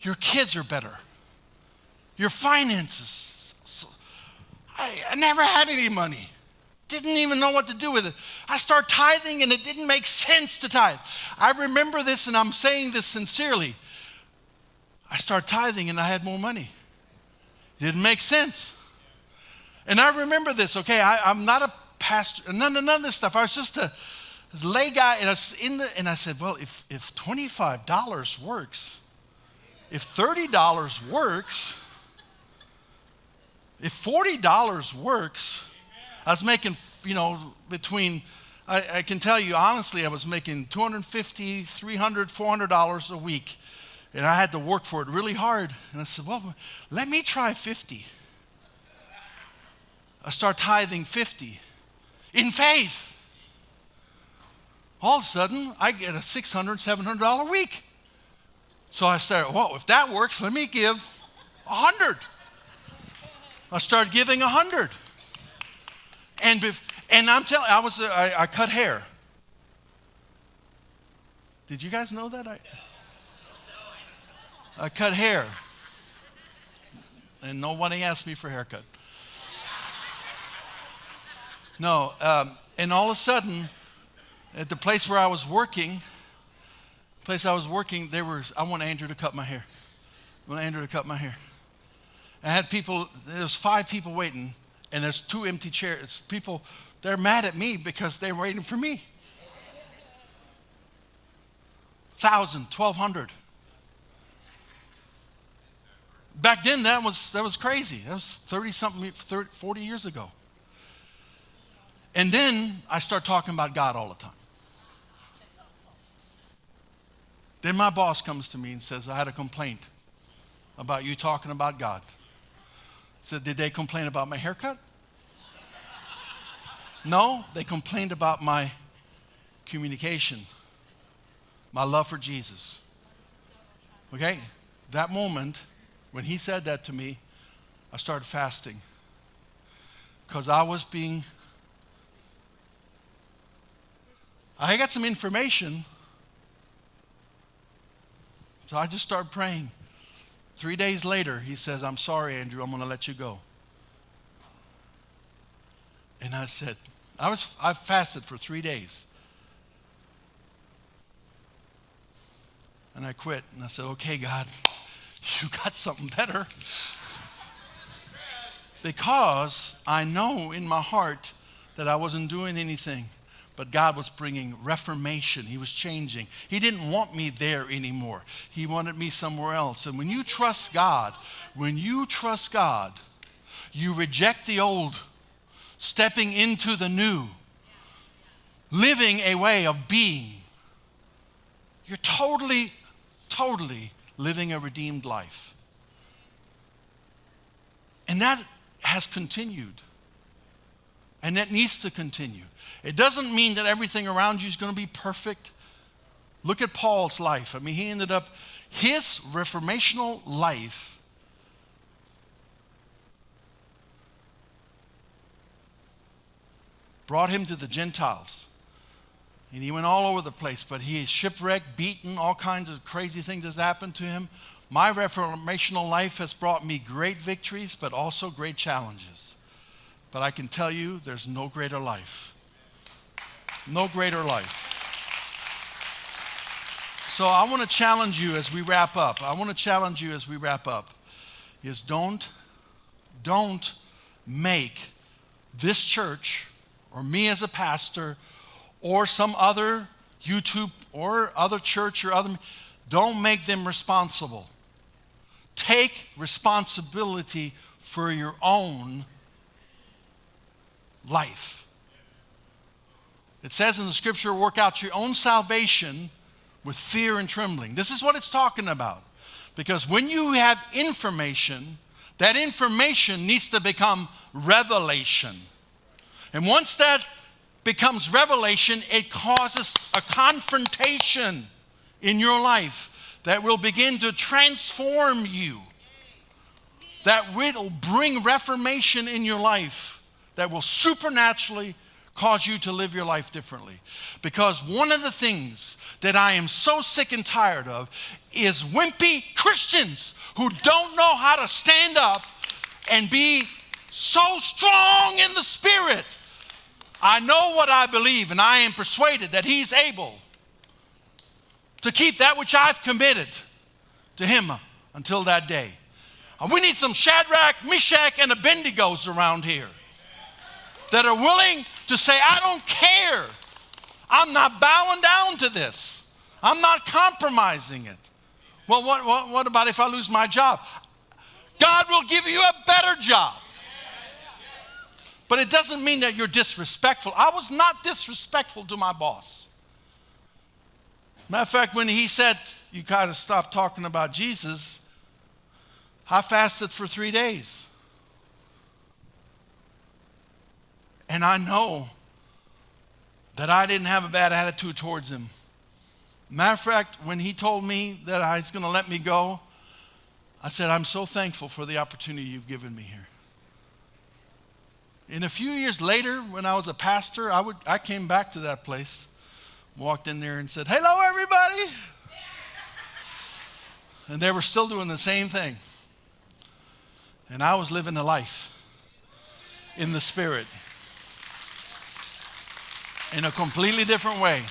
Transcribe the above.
Your kids are better. Your finances. I never had any money. Didn't even know what to do with it. I started tithing and it didn't make sense to tithe. I remember this and I'm saying this sincerely. I started tithing and I had more money. Didn't make sense. And I remember this, okay? I'm not a pastor, none of this stuff. I was just this lay guy, and I said, well, if $25 works, if $30 works, if $40 works, I was making, between, I can tell you honestly, I was making $250, $300, $400 a week. And I had to work for it really hard. And I said, well, let me try 50. I start tithing 50 in faith. All of a sudden, I get a $600, $700 week. So I started, well, if that works, let me give 100. I started giving 100. And I'm telling you, I cut hair. Did you guys know that? I cut hair. And nobody asked me for a haircut. No, and all of a sudden, at the place where I was working, I want Andrew to cut my hair. I had people, there's 5 people waiting, and there's 2 empty chairs. People, they're mad at me because they're waiting for me. 1,000, 1,200. Back then, that was crazy. That was 40 years ago. And then I start talking about God all the time. Then my boss comes to me and says, I had a complaint about you talking about God. I said, did they complain about my haircut? No, they complained about my communication, my love for Jesus. Okay? That moment, when he said that to me, I started fasting. Because I got some information. So I just started praying. 3 days later, he says, I'm sorry, Andrew, I'm going to let you go. And I said, I fasted for 3 days. And I quit. And I said, okay, God, you got something better. Because I know in my heart that I wasn't doing anything. But God was bringing reformation. He was changing. He didn't want me there anymore. He wanted me somewhere else. And when you trust God, you reject the old, stepping into the new, living a way of being. You're totally living a redeemed life. And that has continued. And that needs to continue. It doesn't mean that everything around you is going to be perfect. Look at Paul's life. I mean, he ended up, his reformational life brought him to the Gentiles. And he went all over the place, but he is shipwrecked, beaten, all kinds of crazy things has happened to him. My reformational life has brought me great victories, but also great challenges. But I can tell you, there's no greater life. No greater life. So I want to challenge you as we wrap up. Is don't make this church or me as a pastor or some other YouTube or other church or other, don't make them responsible. Take responsibility for your own life. It says in the scripture, work out your own salvation with fear and trembling. This is what it's talking about. Because when you have information, that information needs to become revelation. And once that becomes revelation, it causes a confrontation in your life that will begin to transform you. That will bring reformation in your life that will supernaturally cause you to live your life differently. Because one of the things that I am so sick and tired of is wimpy Christians who don't know how to stand up and be so strong in the Spirit. I know what I believe, and I am persuaded that He's able to keep that which I've committed to Him until that day. And we need some Shadrach, Meshach, and Abednego's around here that are willing to say, I don't care. I'm not bowing down to this. I'm not compromising it. Well, what about if I lose my job? God will give you a better job. But it doesn't mean that you're disrespectful. I was not disrespectful to my boss. Matter of fact, when he said, you got to stop talking about Jesus, I fasted for 3 days. And I know that I didn't have a bad attitude towards him. Matter of fact, when he told me that he's going to let me go, I said, I'm so thankful for the opportunity you've given me here. And a few years later, when I was a pastor, I came back to that place, walked in there and said, hello, everybody. And they were still doing the same thing. And I was living a life in the Spirit in a completely different way.